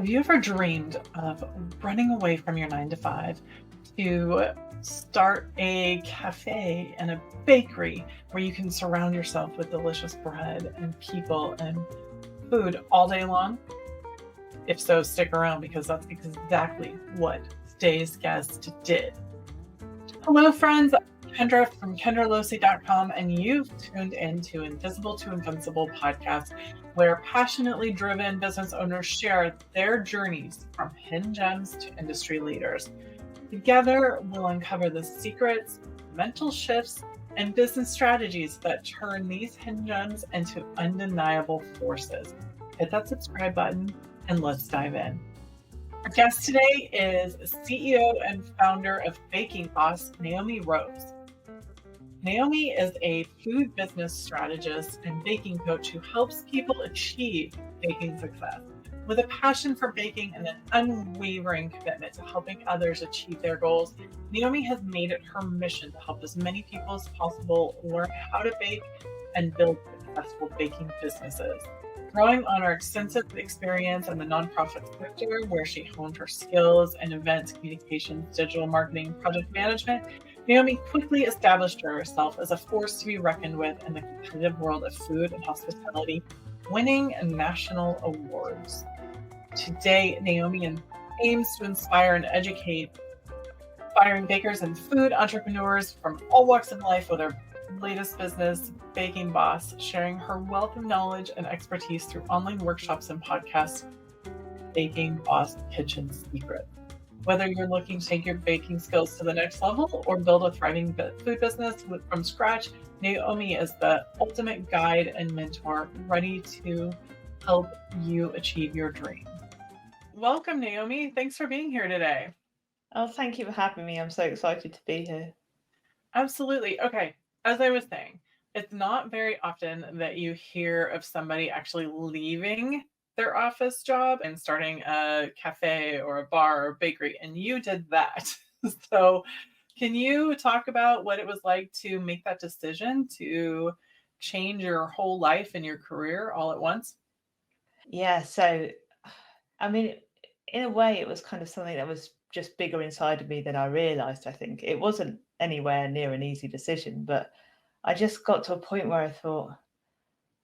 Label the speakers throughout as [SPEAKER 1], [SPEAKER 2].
[SPEAKER 1] Have you ever dreamed of running away from your 9 to 5 to start a cafe and a bakery where you can surround yourself with delicious bread and people and food all day long? If so, stick around because that's exactly what today's guest did. Hello, friends. I'm Kendra from KendraLosi.com, and you've tuned into Invisible to Invincible podcast, where passionately driven business owners share their journeys from hidden gems to industry leaders. Together, we'll uncover the secrets, mental shifts, and business strategies that turn these hidden gems into undeniable forces. Hit that subscribe button and let's dive in. Our guest today is CEO and founder of Baking Boss, Naomi Rose. Naomi is a food business strategist and baking coach who helps people achieve baking success. With a passion for baking and an unwavering commitment to helping others achieve their goals, Naomi has made it her mission to help as many people as possible learn how to bake and build successful baking businesses. Drawing on her extensive experience in the nonprofit sector, where she honed her skills in events, communications, digital marketing, project management, Naomi quickly established herself as a force to be reckoned with in the competitive world of food and hospitality, winning national awards. Today, Naomi aims to inspire and educate aspiring bakers and food entrepreneurs from all walks of life with her latest business, Baking Boss, sharing her wealth of knowledge and expertise through online workshops and podcasts, Baking Boss Kitchen Secrets. Whether you're looking to take your baking skills to the next level or build a thriving food business from scratch, Naomi is the ultimate guide and mentor, ready to help you achieve your dream. Welcome, Naomi. Thanks for being here today.
[SPEAKER 2] Oh, thank you for having me. I'm so excited to be here.
[SPEAKER 1] Absolutely. Okay. As I was saying, it's not very often that you hear of somebody actually leaving their office job and starting a cafe or a bar or bakery, and you did that. So, can you talk about what it was like to make that decision to change your whole life and your career all at once?
[SPEAKER 2] Yeah, so I mean, in a way, it was kind of something that was just bigger inside of me than I realized. I think it wasn't anywhere near an easy decision, but I just got to a point where I thought,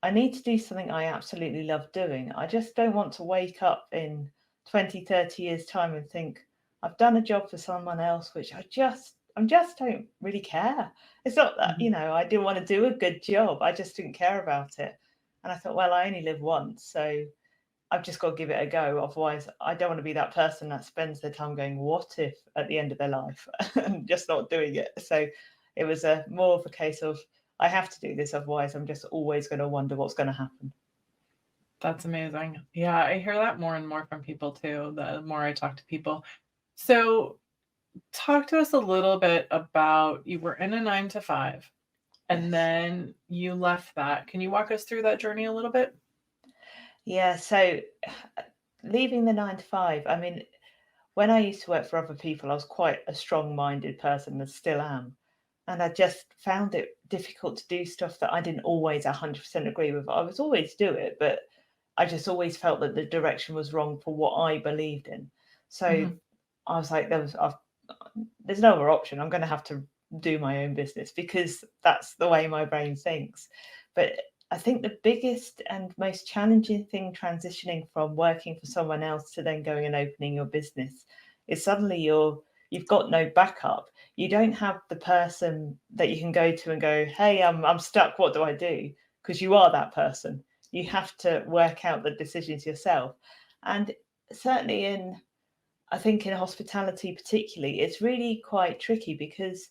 [SPEAKER 2] I need to do something I absolutely love doing. I just don't want to wake up in 20, 30 years' time and think, I've done a job for someone else, which I just don't really care. It's not that,
[SPEAKER 1] Mhm.
[SPEAKER 2] I didn't want to do a good job. I just didn't care about it. And I thought, well, I only live once, so I've just got to give it a go. Otherwise, I don't want to be that person that spends their time going, what if at the end of their life and just not doing it. So it was more of a case of, I have to do this. Otherwise, I'm just always going to wonder what's going to happen.
[SPEAKER 1] That's amazing. Yeah, I hear that more and more from people too, the more I talk to people. So, talk to us a little bit about you were in a 9 to 5 and
[SPEAKER 2] Yes.
[SPEAKER 1] then you left that. Can you walk us through that journey a little bit?
[SPEAKER 2] Yeah. So leaving the 9 to 5, I mean, when I used to work for other people, I was quite a strong minded person and still am. And I just found it difficult to do stuff that I didn't always 100% agree with. I was always do it, but I just always felt that the direction was wrong for what I believed in. So
[SPEAKER 1] Mhm.
[SPEAKER 2] I was like, there's no other option. I'm going to have to do my own business because that's the way my brain thinks. But I think the biggest and most challenging thing transitioning from working for someone else to then going and opening your business is suddenly you've got no backup. You don't have the person that you can go to and go, hey, I'm stuck. What do I do? Because you are that person. You have to work out the decisions yourself. And certainly I think in hospitality particularly, it's really quite tricky because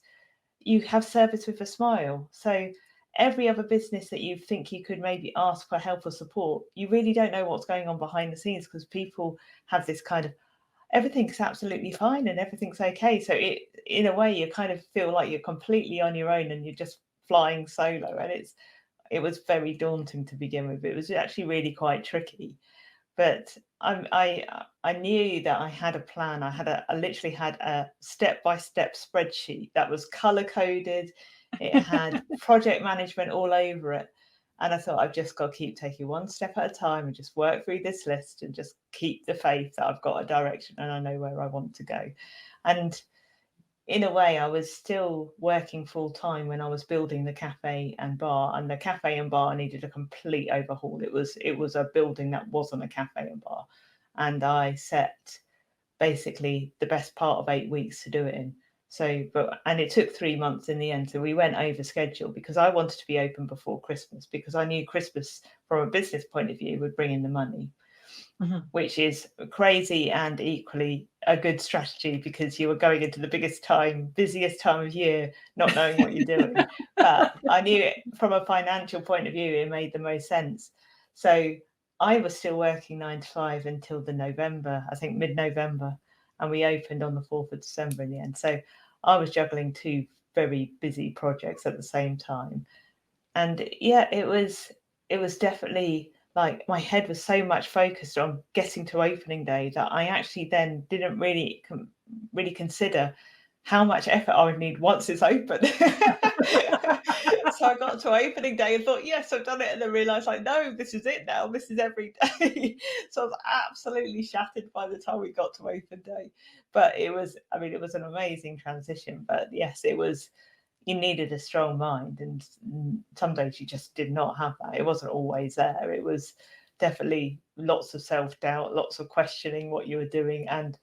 [SPEAKER 2] you have service with a smile. So every other business that you think you could maybe ask for help or support, you really don't know what's going on behind the scenes because people have this kind of everything's absolutely fine and everything's okay. So in a way you kind of feel like you're completely on your own and you're just flying solo. And it was very daunting to begin with. It was actually really quite tricky. But I knew that I had a plan. I literally had a step-by-step spreadsheet that was color coded. It had project management all over it. And I thought, I've just got to keep taking one step at a time and just work through this list and just keep the faith that I've got a direction and I know where I want to go. And in a way, I was still working full time when I was building the cafe and bar, and the cafe and bar needed a complete overhaul. It was a building that wasn't a cafe and bar. And I set basically the best part of 8 weeks to do it in. So, and it took 3 months in the end. So we went over schedule because I wanted to be open before Christmas, because I knew Christmas from a business point of view would bring in the money, which is crazy and equally a good strategy, because you were going into the busiest time of year, not knowing what you're doing. But I knew it from a financial point of view, it made the most sense. So I was still working 9 to 5 until the November, I think mid-November, and we opened on the 4th of December in the end. So I was juggling 2 very busy projects at the same time. And yeah, it was definitely like my head was so much focused on getting to opening day that I actually then didn't really consider how much effort I would need once it's open. So I got to opening day and thought, yes, I've done it. And then realised, like, no, this is it now. This is every day. So I was absolutely shattered by the time we got to open day. But it was an amazing transition. But yes, you needed a strong mind. And some days you just did not have that. It wasn't always there. It was definitely lots of self-doubt, lots of questioning what you were doing, and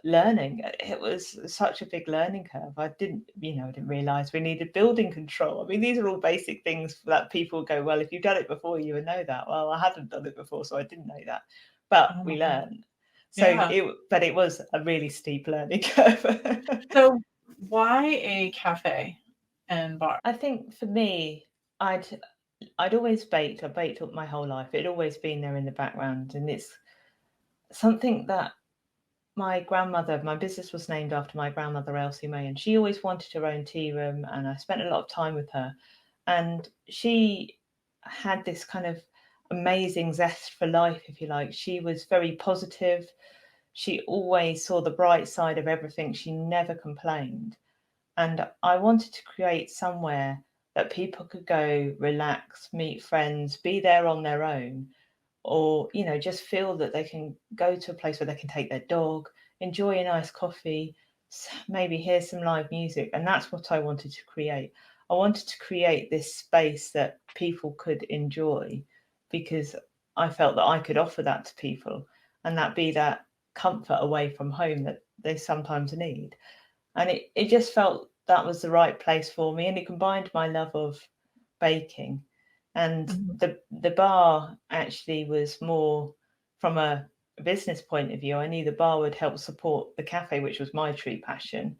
[SPEAKER 2] learning. It was such a big learning curve. I didn't realize we needed building control. I mean, these are all basic things that people go, well, if you've done it before, you would know that. Well, I hadn't done it before, so I didn't know that, but we learned. So it was a really steep learning curve.
[SPEAKER 1] So why a cafe and bar?
[SPEAKER 2] I think for me, I'd always baked. I baked up my whole life. It'd always been there in the background, and it's something that my business was named after my grandmother, Elsie May, and she always wanted her own tea room, and I spent a lot of time with her. And she had this kind of amazing zest for life, if you like. She was very positive. She always saw the bright side of everything. She never complained. And I wanted to create somewhere that people could go, relax, meet friends, be there on their own, or just feel that they can go to a place where they can take their dog, enjoy a nice coffee, maybe hear some live music. And that's what I wanted to create. I wanted to create this space that people could enjoy, because I felt that I could offer that to people, and that be that comfort away from home that they sometimes need. And it just felt that was the right place for me, and it combined my love of baking. And the bar actually was more from a business point of view. I knew the bar would help support the cafe, which was my true passion,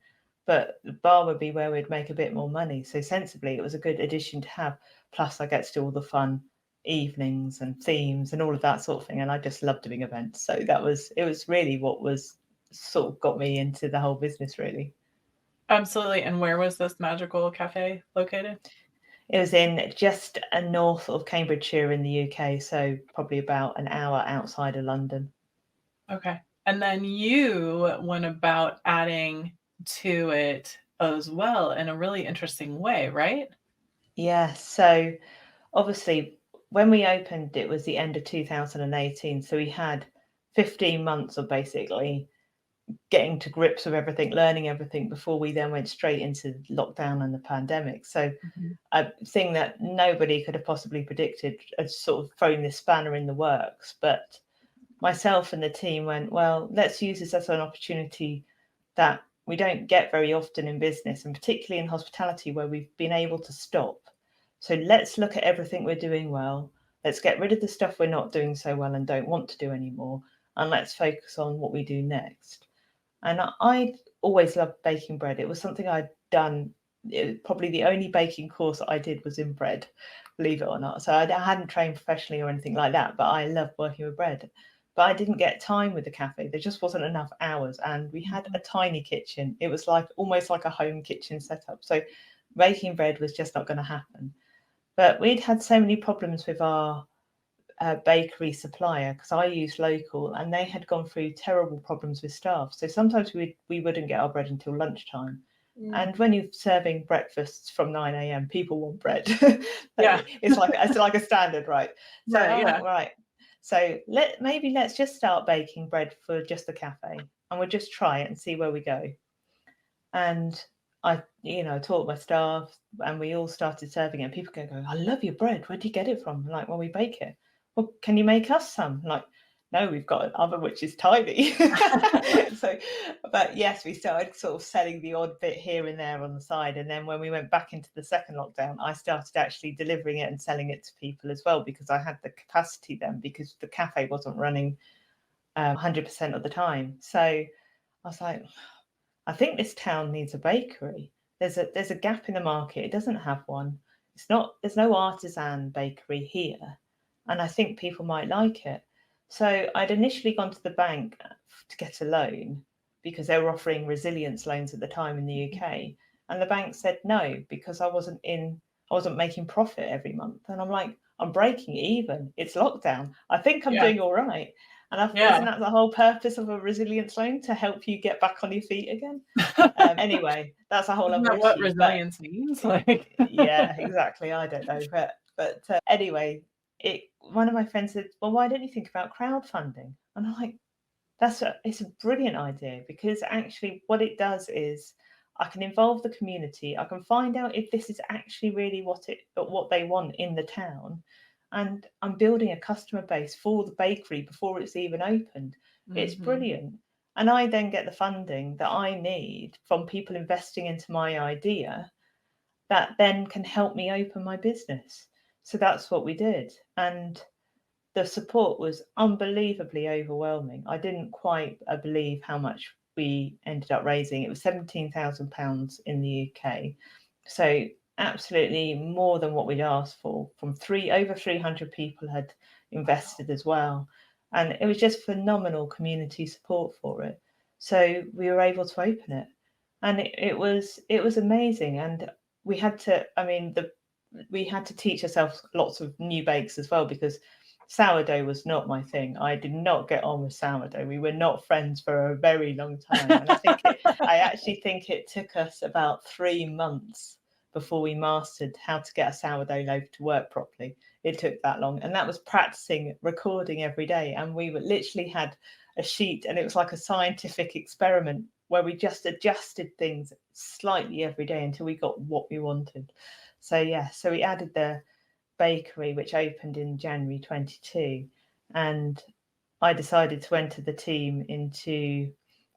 [SPEAKER 2] but the bar would be where we'd make a bit more money. So sensibly, it was a good addition to have. Plus, I get to do all the fun evenings and themes and all of that sort of thing. And I just love doing events. So it was really what was sort of got me into the whole business, really.
[SPEAKER 1] Absolutely. And where was this magical cafe located?
[SPEAKER 2] It was in just north of Cambridgeshire in the UK, so probably about an hour outside of London.
[SPEAKER 1] Okay. And then you went about adding to it as well in a really interesting way, right?
[SPEAKER 2] Yeah. So obviously, when we opened, it was the end of 2018. So we had 15 months of basically getting to grips with everything, learning everything before we then went straight into lockdown and the pandemic. So a thing that nobody could have possibly predicted has sort of thrown this spanner in the works. But myself and the team went, well, let's use this as an opportunity that we don't get very often in business, and particularly in hospitality, where we've been able to stop. So let's look at everything we're doing well. Let's get rid of the stuff we're not doing so well and don't want to do anymore. And let's focus on what we do next. And I always loved baking bread. It was something I'd done. Probably the only baking course I did was in bread, believe it or not. So I hadn't trained professionally or anything like that, but I loved working with bread. But I didn't get time with the cafe. There just wasn't enough hours. And we had a tiny kitchen. It was almost like a home kitchen setup. So baking bread was just not going to happen. But we'd had so many problems with our bakery supplier, because I used local, and they had gone through terrible problems with staff. So sometimes we wouldn't get our bread until lunchtime. And when you're serving breakfasts from 9 a.m., people want bread.
[SPEAKER 1] Yeah.
[SPEAKER 2] It's like a standard, right? So,
[SPEAKER 1] Right.
[SPEAKER 2] right. So let's just start baking bread for just the cafe, and we'll just try it and see where we go. And I, taught my staff, and we all started serving it. And people go, "I love your bread. Where do you get it from?" I'm like, "Well, we bake it." "Well, can you make us some?" I'm like, "No, we've got an oven which is tiny." So, but yes, we started sort of selling the odd bit here and there on the side. And then when we went back into the second lockdown, I started actually delivering it and selling it to people as well, because I had the capacity then, because the cafe wasn't running 100% of the time. So I was like, I think this town needs a bakery. There's a gap in the market. It doesn't have one. There's no artisan bakery here, and I think people might like it. So I'd initially gone to the bank to get a loan, because they were offering resilience loans at the time in the UK, and the bank said no, because I wasn't making profit every month. And I'm like, I'm breaking even. It's lockdown. I think I'm doing all right. And isn't that the whole purpose of a resilience loan, to help you get back on your feet again? Anyway, that's a whole other issue.
[SPEAKER 1] What resilience means? Like,
[SPEAKER 2] yeah, exactly. I don't know, but anyway, one of my friends said, "Well, why don't you think about crowdfunding?" And I'm like, it's a brilliant idea, because actually what it does is I can involve the community. I can find out if this is actually really what they want in the town. And I'm building a customer base for the bakery before it's even opened. It's brilliant. And I then get the funding that I need from people investing into my idea, that then can help me open my business. So that's what we did. And the support was unbelievably overwhelming. I didn't quite believe how much we ended up raising. It was £17,000 in the UK. So absolutely more than what we'd asked for. Over 300 people had invested as well. And it was just phenomenal community support for it. So we were able to open it. And it was amazing. And we had to, we had to teach ourselves lots of new bakes as well, because sourdough was not my thing. I did not get on with sourdough. We were not friends for a very long time. And I actually think it took us about 3 months before we mastered how to get a sourdough loaf to work properly. It took that long. And that was practicing recording every day. And we literally had a sheet, and it was like a scientific experiment where we just adjusted things slightly every day until we got what we wanted. So we added the bakery, which opened in January 22, and I decided to enter the team into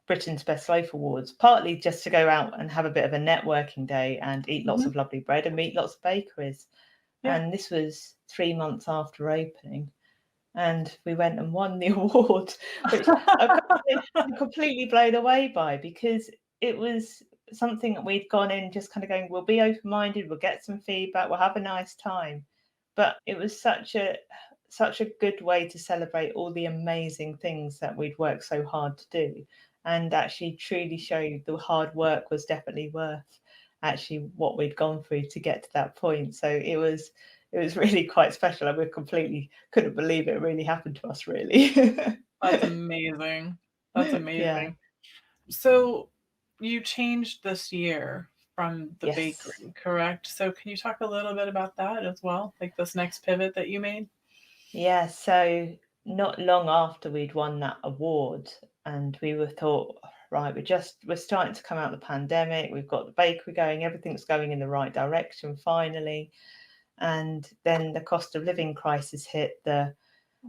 [SPEAKER 2] Britain's Best Loaf Awards, partly just to go out and have a bit of a networking day and eat lots of lovely bread and meet lots of bakeries. And this was 3 months after opening, and we went and won the award, which I'm completely blown away by, because it was something that we'd gone in just kind of going, we'll be open-minded, we'll get some feedback, we'll have a nice time. But it was such a good way to celebrate all the amazing things that we'd worked so hard to do, and actually truly show the hard work was definitely worth actually what we'd gone through to get to that point. So it was really quite special, and we completely couldn't believe it really happened to us, really.
[SPEAKER 1] That's amazing. That's amazing. Yeah. So you changed this year from the bakery, correct? So can you talk a little bit about that as well, like this next pivot that you made?
[SPEAKER 2] Yeah, so not long after we'd won that award, and we were thought, right, we're starting to come out of the pandemic, we've got the bakery going, everything's going in the right direction finally. And then the cost of living crisis hit. The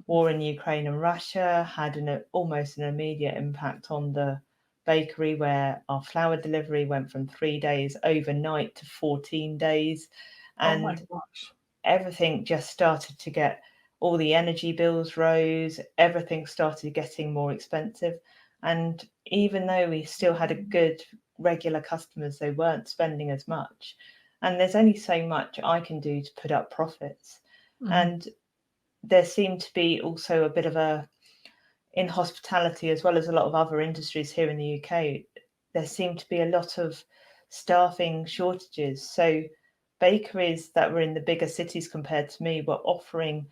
[SPEAKER 2] war in Ukraine and Russia had almost an immediate impact on the bakery, where our flour delivery went from 3 days overnight to 14 days. And
[SPEAKER 1] oh my gosh.
[SPEAKER 2] Everything just started to get, all the energy bills rose, everything started getting more expensive. And even though we still had a good regular customers, they weren't spending as much. And there's only so much I can do to put up profits. And there seemed to be also a bit of in hospitality, as well as a lot of other industries here in the UK, there seemed to be a lot of staffing shortages. So bakeries that were in the bigger cities compared to me were offering,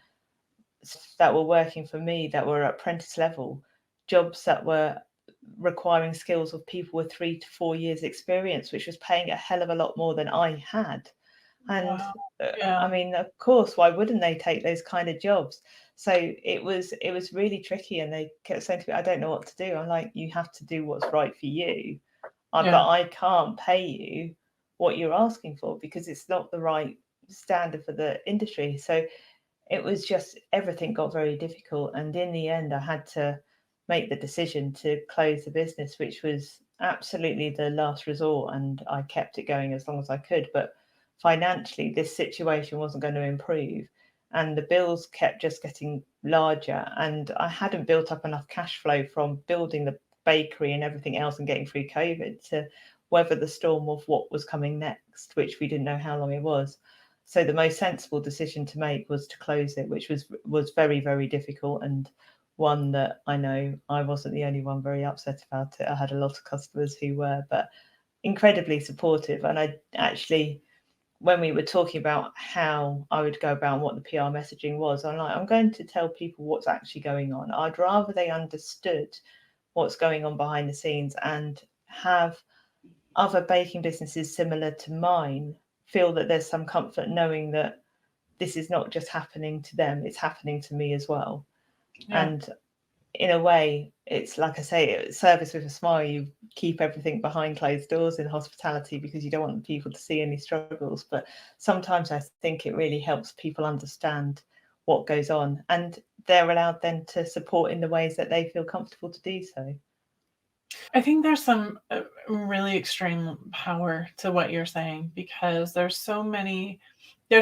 [SPEAKER 2] that were working for me, that were at apprentice level, jobs that were requiring skills of people with 3 to 4 years experience, which was paying a hell of a lot more than I had. And
[SPEAKER 1] Wow.
[SPEAKER 2] I
[SPEAKER 1] Yeah.
[SPEAKER 2] mean, of course, why wouldn't they take those kind of jobs? So it was really tricky, and they kept saying to me, "I don't know what to do." I'm like, "You have to do what's right for you, but
[SPEAKER 1] Yeah.
[SPEAKER 2] I can't pay you what you're asking for because it's not the right standard for the industry." So it was just everything got very difficult, and in the end, I had to make the decision to close the business, which was absolutely the last resort, and I kept it going as long as I could. But financially, this situation wasn't going to improve, and the bills kept just getting larger, and I hadn't built up enough cash flow from building the bakery and everything else and getting through COVID to weather the storm of what was coming next, which we didn't know how long it was. So the most sensible decision to make was to close it, which was very, very difficult, and one that I know I wasn't the only one very upset about it. I had a lot of customers who were, but incredibly supportive. And I actually, when we were talking about how I would go about and what the PR messaging was, I'm like, I'm going to tell people what's actually going on. I'd rather they understood what's going on behind the scenes and have other baking businesses similar to mine feel that there's some comfort knowing that this is not just happening to them, it's happening to me as well.
[SPEAKER 1] Yeah.
[SPEAKER 2] And in a way, it's like I say, service with a smile. You keep everything behind closed doors in hospitality because you don't want people to see any struggles. But sometimes I think it really helps people understand what goes on, and they're allowed then to support in the ways that they feel comfortable to do so.
[SPEAKER 1] I think there's some really extreme power to what you're saying because there's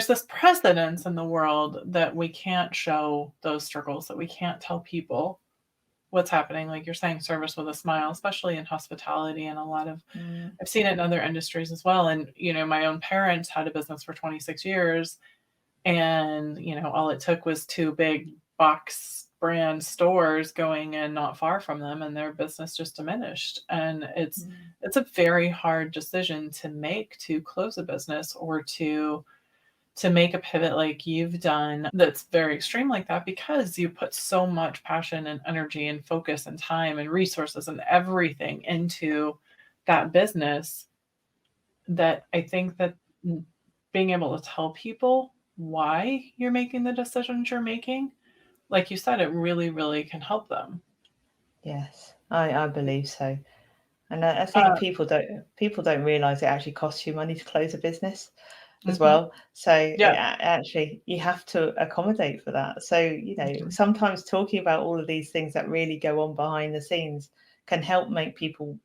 [SPEAKER 1] this precedence in the world that we can't show those struggles, that we can't tell people what's happening. Like you're saying, service with a smile, especially in hospitality and a lot of,
[SPEAKER 2] Mm,
[SPEAKER 1] I've seen it in other industries as well. And, my own parents had a business for 26 years and, all it took was two big box brand stores going in not far from them and their business just diminished. And it's
[SPEAKER 2] mm.
[SPEAKER 1] it's a very hard decision to make, to close a business or to make a pivot like you've done that's very extreme like that because you put so much passion and energy and focus and time and resources and everything into that business, that I think that being able to tell people why you're making the decisions you're making, like you said, it really, really can help them.
[SPEAKER 2] Yes, I believe so. And I think
[SPEAKER 1] Uh,
[SPEAKER 2] people don't realize it actually costs you money to close a business as
[SPEAKER 1] mhm.
[SPEAKER 2] well. So
[SPEAKER 1] Yeah.
[SPEAKER 2] actually, you have to accommodate for that. So,
[SPEAKER 1] Mhm.
[SPEAKER 2] sometimes talking about all of these things that really go on behind the scenes can help make people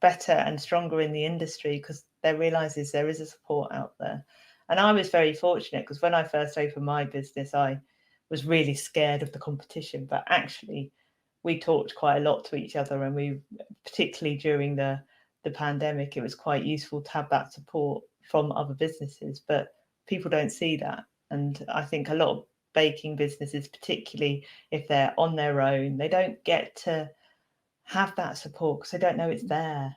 [SPEAKER 2] better and stronger in the industry because they realizes there is a support out there. And I was very fortunate because when I first opened my business, I was really scared of the competition, but actually we talked quite a lot to each other, and we, particularly during the pandemic, it was quite useful to have that support from other businesses. But people don't see that, and I think a lot of baking businesses, particularly if they're on their own, they don't get to have that support because they don't know it's there.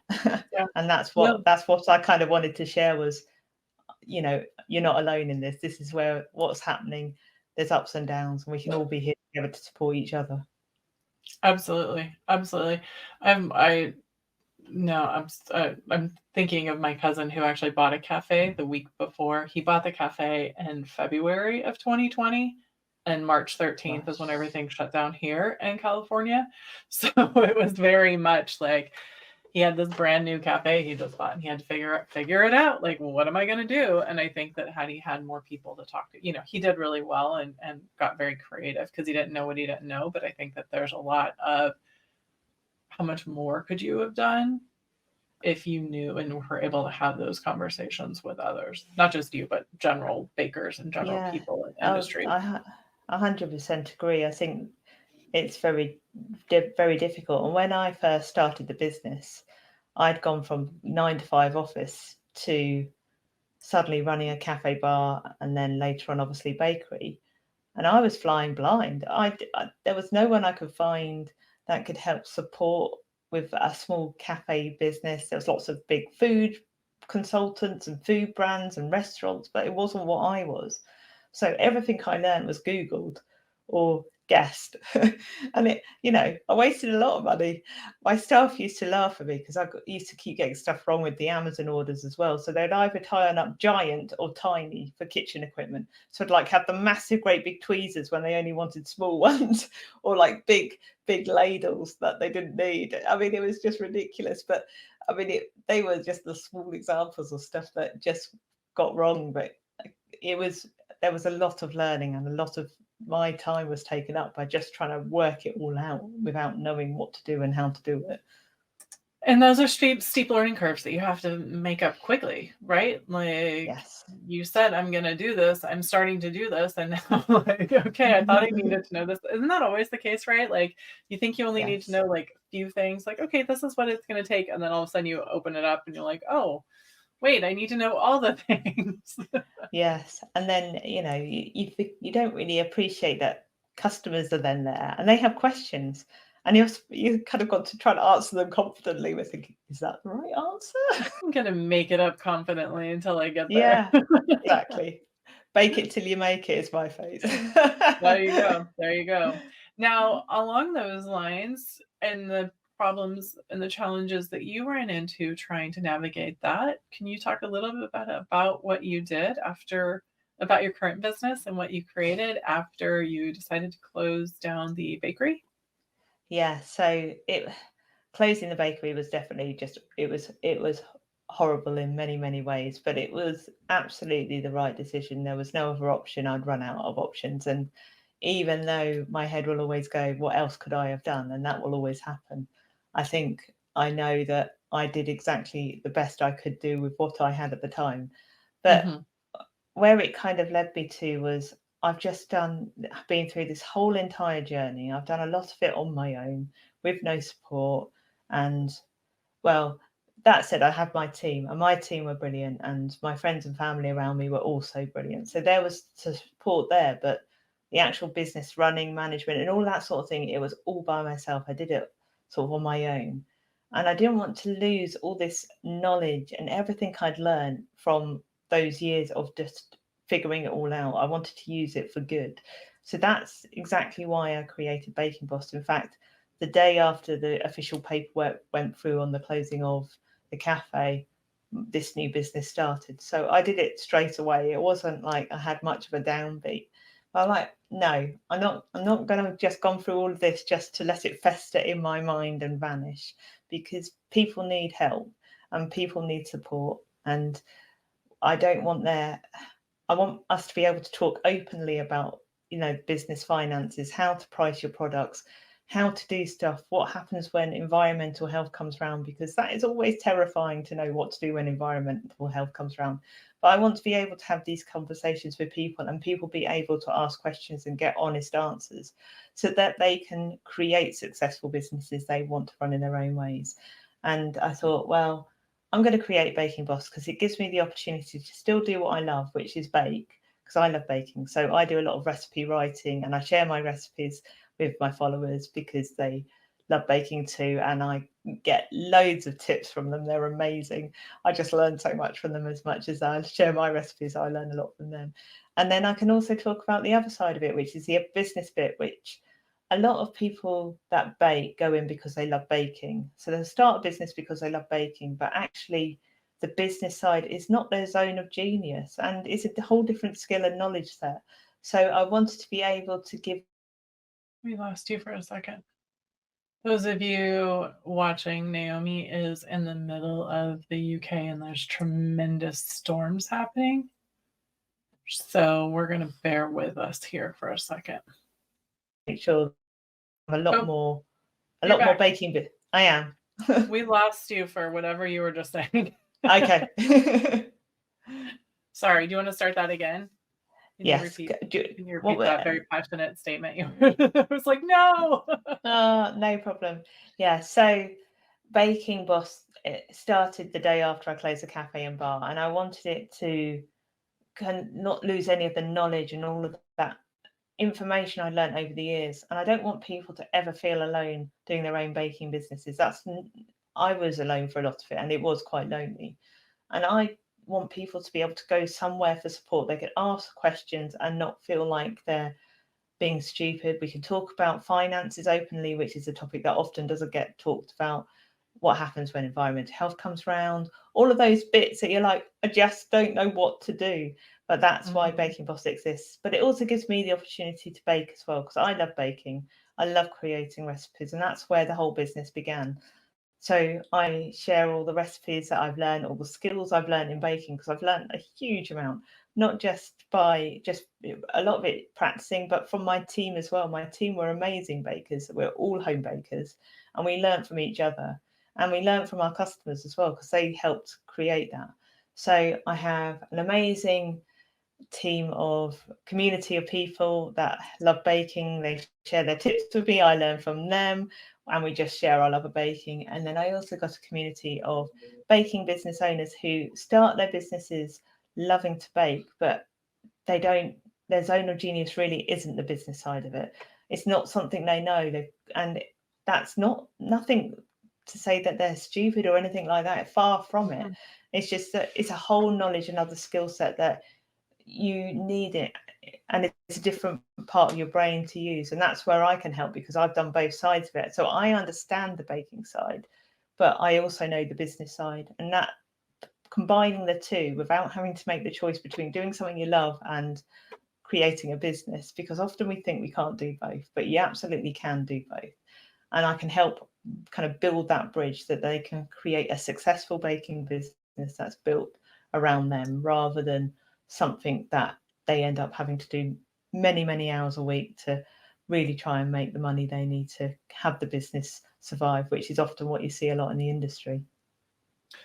[SPEAKER 1] Yeah.
[SPEAKER 2] And that's what
[SPEAKER 1] No,
[SPEAKER 2] that's what I kind of wanted to share was, you're not alone in this. This is where what's happening. There's ups and downs, and we can all be here together to support each other.
[SPEAKER 1] absolutely. Absolutely. I No, I'm thinking of my cousin who actually bought a cafe the week before. He bought the cafe in February of 2020, and March 13th is when
[SPEAKER 2] Gosh.
[SPEAKER 1] everything shut down here in California. So it was very much like he had this brand new cafe he just bought, and he had to figure it out. Like, well, what am I going to do? And I think that had he had more people to talk to, he did really well and got very creative because he didn't know what he didn't know. But I think that there's a lot of how much more could you have done if you knew and were able to have those conversations with others, not just you, but general bakers and general
[SPEAKER 2] Yeah,
[SPEAKER 1] people in
[SPEAKER 2] oh,
[SPEAKER 1] industry.
[SPEAKER 2] 100% agree. I think it's very difficult. And when I first started the business, I'd gone from 9 to 5 office to suddenly running a cafe bar and then later on, obviously, bakery. And I was flying blind. There was no one I could find that could help support with a small cafe business. There was lots of big food consultants and food brands and restaurants, but it wasn't what I was. So everything I learned was Googled or guest. And I wasted a lot of money. My staff used to laugh at me because used to keep getting stuff wrong with the Amazon orders as well. So they'd either turn up giant or tiny for kitchen equipment. So I'd like have the massive, great big tweezers when they only wanted small ones, or like big ladles that they didn't need. I mean, it was just ridiculous. But I mean, they were just the small examples of stuff that just got wrong. But there was a lot of learning, and a lot of my time was taken up by just trying to work it all out without knowing what to do and how to do it.
[SPEAKER 1] And those are steep learning curves that you have to make up quickly, right? Like, yes. You said, I'm going to do this. I'm starting to do this. And now, like, okay, I thought I needed to know this. Isn't that always the case, right? Like, you think you only need to know like a few things. Like, okay, this is what it's going to take. And then all of a sudden you open it up and you're like, oh, wait, I need to know all the things.
[SPEAKER 2] Yes. And then, you don't really appreciate that customers are then there and they have questions. And you kind of got to try to answer them confidently. We're thinking, is that the right answer?
[SPEAKER 1] I'm going to make it up confidently until I get there.
[SPEAKER 2] Yeah, exactly. Bake it till you make it is my phrase.
[SPEAKER 1] There you go. There you go. Now, along those lines, and the problems and the challenges that you ran into trying to navigate that, can you talk a little bit about what you did about your current business and what you created after you decided to close down the bakery?
[SPEAKER 2] Yeah, so closing the bakery was definitely it was horrible in many, many ways, but it was absolutely the right decision. There was no other option. I'd run out of options. And even though my head will always go, what else could I have done? And that will always happen. I think I know that I did exactly the best I could do with what I had at the time. But where it kind of led me to was I've been through this whole entire journey. I've done a lot of it on my own with no support. And well, that said, I have my team, and my team were brilliant, and my friends and family around me were also brilliant. So there was support there, but the actual business running, management, and all that sort of thing, it was all by myself. I did it sort of on my own. And I didn't want to lose all this knowledge and everything I'd learned from those years of just figuring it all out. I wanted to use it for good. So that's exactly why I created Baking Boss. In fact, the day after the official paperwork went through on the closing of the cafe, this new business started. So I did it straight away. It wasn't like I had much of a downbeat. I'm like, no, I'm not going to just gone through all of this just to let it fester in my mind and vanish, because people need help and people need support. And I want us to be able to talk openly about, business finances, how to price your products, how to do stuff, what happens when environmental health comes around, because that is always terrifying to know what to do when environmental health comes around. But I want to be able to have these conversations with people, and people be able to ask questions and get honest answers so that they can create successful businesses they want to run in their own ways. And I thought, well, I'm going to create Baking Boss because it gives me the opportunity to still do what I love, which is bake, because I love baking. So I do a lot of recipe writing, and I share my recipes with my followers because they love baking too, and I get loads of tips from them. They're amazing. I just learn so much from them. As much as I share my recipes, I learn a lot from them. And then I can also talk about the other side of it, which is the business bit, which a lot of people that bake go in because they love baking. So they'll start a business because they love baking, but actually the business side is not their zone of genius, and it's a whole different skill and knowledge there. So I wanted to be able to give.
[SPEAKER 1] We lost you for a second. Those of you watching, Naomi is in the middle of the UK and there's tremendous storms happening. So we're going to bear with us here for a second.
[SPEAKER 2] Make sure a lot more baking, but I am.
[SPEAKER 1] We lost you for whatever you were just saying.
[SPEAKER 2] Okay.
[SPEAKER 1] Sorry, do you want to start that again?
[SPEAKER 2] Yes.
[SPEAKER 1] Can you repeat that very passionate statement? I was like, no.
[SPEAKER 2] No problem. Yeah. So Baking Boss started the day after I closed the cafe and bar, and I wanted it to not lose any of the knowledge and all of that information I learned over the years. And I don't want people to ever feel alone doing their own baking businesses. I was alone for a lot of it, and it was quite lonely. And I want people to be able to go somewhere for support. They can ask questions and not feel like they're being stupid. We can talk about finances openly, which is a topic that often doesn't get talked about. What happens when environmental health comes around, all of those bits that you're like, I just don't know what to do. But that's why Baking Boss exists. But it also gives me the opportunity to bake as well, because I love baking. I love creating recipes, and that's where the whole business began. So I share all the recipes that I've learned, all the skills I've learned in baking, because I've learned a huge amount, not just by just a lot of it practicing, but from my team as well. My team were amazing bakers. We're all home bakers, and we learned from each other, and we learned from our customers as well, because they helped create that. So I have an amazing team of community of people that love baking. They share their tips with me, I learn from them, and we just share our love of baking. And then I also got a community of baking business owners who start their businesses loving to bake, but they don't, their zone of genius really isn't the business side of it. It's not something they know. And that's not nothing to say that they're stupid or anything like that, far from it. It's just that it's a whole knowledge and other skill set that you need it, and it's a different part of your brain to use, and that's where I can help, because I've done both sides of it. So I understand the baking side, but I also know the business side, and that combining the two without having to make the choice between doing something you love and creating a business, because often we think we can't do both, but you absolutely can do both. And I can help kind of build that bridge, that they can create a successful baking business that's built around them, rather than something that they end up having to do many hours a week to really try and make the money they need to have the business survive, which is often what you see a lot in the industry.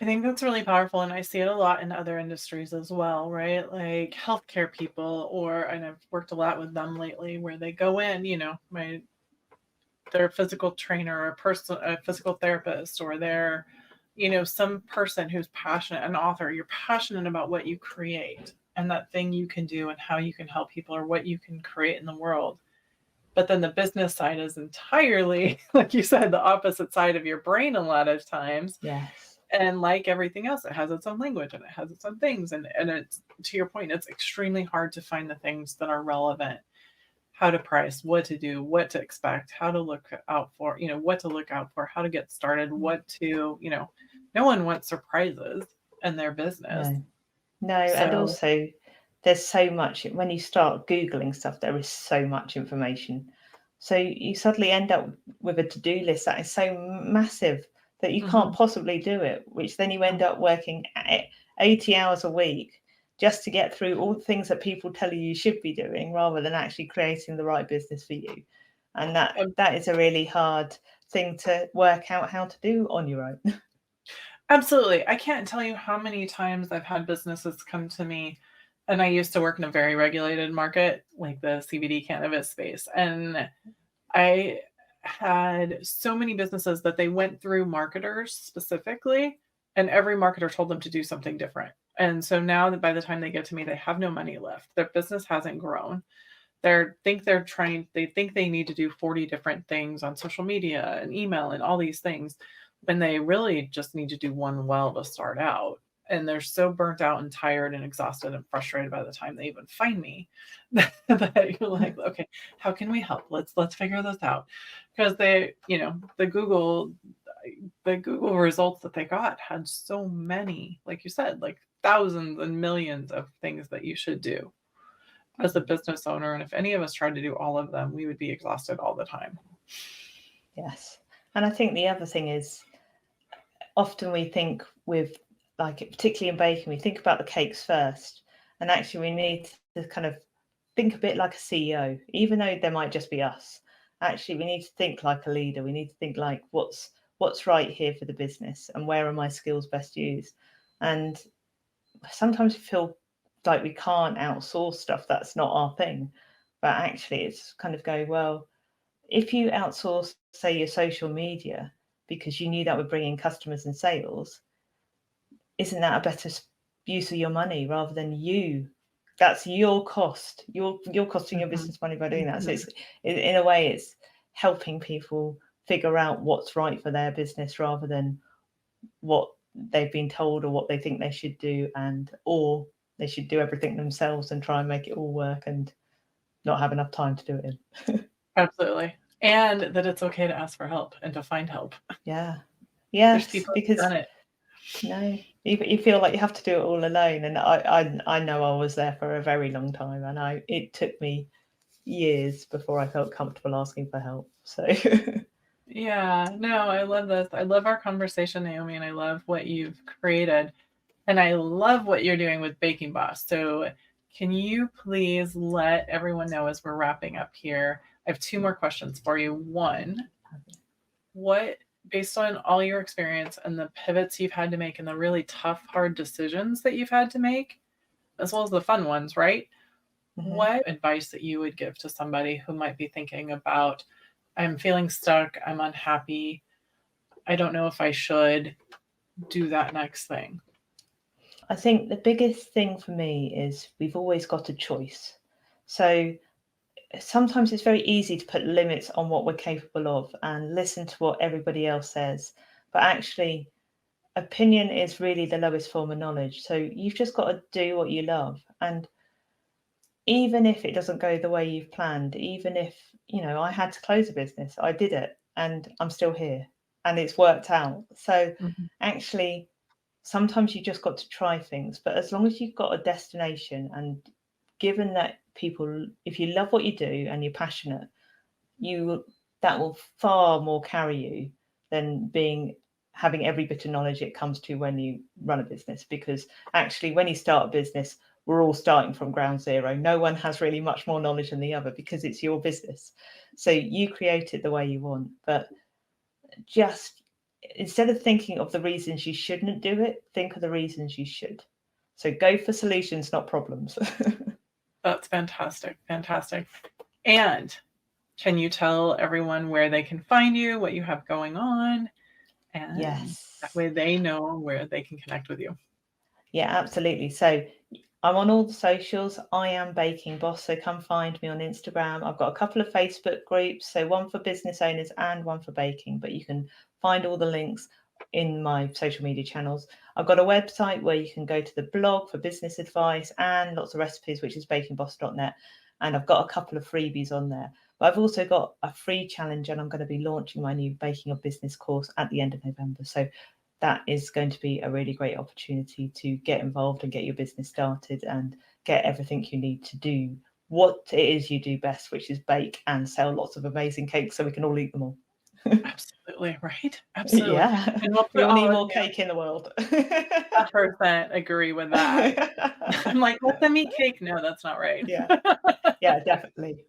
[SPEAKER 1] I think that's really powerful, and I see it a lot in other industries as well, right? Like healthcare people, and I've worked a lot with them lately, where they go in, their physical trainer, a physical therapist, or they're, some person who's passionate, an author. You're passionate about what you create and that thing you can do and how you can help people, or what you can create in the world. But then the business side is entirely, like you said, the opposite side of your brain a lot of times.
[SPEAKER 2] Yes.
[SPEAKER 1] And like everything else, it has its own language and it has its own things. And it's, to your point, it's extremely hard to find the things that are relevant. How to price, what to do, what to expect, how to look out for, what to look out for, how to get started, no one wants surprises in their business.
[SPEAKER 2] No, and also there's so much, when you start Googling stuff, there is so much information. So you suddenly end up with a to-do list that is so massive that you can't possibly do it, which then you end up working 80 hours a week just to get through all the things that people tell you should be doing, rather than actually creating the right business for you. And that is a really hard thing to work out how to do on your own.
[SPEAKER 1] Absolutely. I can't tell you how many times I've had businesses come to me, and I used to work in a very regulated market, like the CBD cannabis space. And I had so many businesses that they went through marketers specifically, and every marketer told them to do something different. And so now that by the time they get to me, they have no money left. Their business hasn't grown. They think they need to do 40 different things on social media and email and all these things, when they really just need to do one well to start out. And they're so burnt out and tired and exhausted and frustrated by the time they even find me that you're like, okay, how can we help? Let's figure this out. Because the Google results that they got had so many, like you said, like thousands and millions of things that you should do as a business owner. And if any of us tried to do all of them, we would be exhausted all the time.
[SPEAKER 2] Yes. And I think the other thing is, often we think with, like, particularly in baking, we think about the cakes first. And actually we need to kind of think a bit like a CEO, even though there might just be us. Actually, we need to think like a leader. We need to think like, what's right here for the business, and where are my skills best used? And sometimes we feel like we can't outsource stuff that's not our thing. But actually it's kind of go, well, if you outsource, say, your social media, because you knew that would bring in customers and sales, isn't that a better use of your money, rather than you? That's your cost. You're costing your business money by doing that. So it's, in a way, it's helping people figure out what's right for their business, rather than what they've been told or what they think they should do, or they should do everything themselves and try and make it all work. And not have enough time to do it in.
[SPEAKER 1] Absolutely. And that it's okay to ask for help and to find help.
[SPEAKER 2] Yeah.
[SPEAKER 1] There's
[SPEAKER 2] Yes,
[SPEAKER 1] people who've
[SPEAKER 2] because
[SPEAKER 1] done it.
[SPEAKER 2] no, you feel like you have to do it all alone, and I know I was there for a very long time, and it took me years before I felt comfortable asking for help. So
[SPEAKER 1] Yeah, no, I love this. I love our conversation, Naomi, and I love what you've created. And I love what you're doing with Baking Boss. So, can you please let everyone know as we're wrapping up here? I have two more questions for you. One, what, based on all your experience and the pivots you've had to make and the really tough, hard decisions that you've had to make, as well as the fun ones, right? What advice that you would give to somebody who might be thinking about, I'm feeling stuck, I'm unhappy, I don't know if I should do that next thing?
[SPEAKER 2] I think the biggest thing for me is we've always got a choice. So sometimes it's very easy to put limits on what we're capable of and listen to what everybody else says. But actually, opinion is really the lowest form of knowledge. So you've just got to do what you love. And even if it doesn't go the way you've planned, even if, I had to close a business, I did it and I'm still here and it's worked out. So
[SPEAKER 1] Mm-hmm.
[SPEAKER 2] actually, sometimes you just got to try things. But as long as you've got a destination, and given that people, if you love what you do and you're passionate, that will far more carry you than having every bit of knowledge it comes to when you run a business. Because actually, when you start a business, we're all starting from ground zero. No one has really much more knowledge than the other because it's your business. So you create it the way you want. But just instead of thinking of the reasons you shouldn't do it, think of the reasons you should. So go for solutions, not problems.
[SPEAKER 1] That's fantastic. Fantastic. And can you tell everyone where they can find you, what you have going on? And
[SPEAKER 2] Yes.
[SPEAKER 1] that way they know where they can connect with you.
[SPEAKER 2] Yeah, absolutely. So I'm on all the socials. I am Baking Boss. So come find me on Instagram. I've got a couple of Facebook groups. So one for business owners and one for baking. But you can find all the links in my social media channels. I've got a website where you can go to the blog for business advice and lots of recipes, which is bakingboss.net. And I've got a couple of freebies on there. But I've also got a free challenge, and I'm going to be launching my new Baking of Business course at the end of November. So that is going to be a really great opportunity to get involved and get your business started and get everything you need to do what it is you do best, which is bake and sell lots of amazing cakes so we can all eat them all.
[SPEAKER 1] Absolutely, right? Absolutely.
[SPEAKER 2] Yeah,
[SPEAKER 1] And we'll
[SPEAKER 2] we
[SPEAKER 1] put
[SPEAKER 2] all need
[SPEAKER 1] all
[SPEAKER 2] more
[SPEAKER 1] of
[SPEAKER 2] cake in the world.
[SPEAKER 1] 100% agree with that. I'm like, let them eat cake. No, that's not right.
[SPEAKER 2] Yeah, definitely.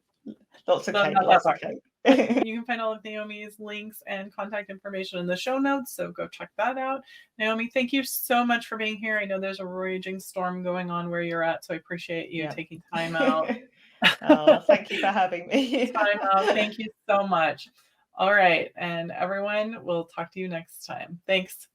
[SPEAKER 2] Lots of
[SPEAKER 1] No,
[SPEAKER 2] cake,
[SPEAKER 1] not that
[SPEAKER 2] lots of
[SPEAKER 1] part.
[SPEAKER 2] cake.
[SPEAKER 1] You can find all of Naomi's links and contact information in the show notes, so go check that out. Naomi, thank you so much for being here. I know there's a raging storm going on where you're at, so I appreciate you taking time out.
[SPEAKER 2] Oh, thank you for having me.
[SPEAKER 1] Time out. Thank you so much. All right, and everyone, we'll talk to you next time. Thanks.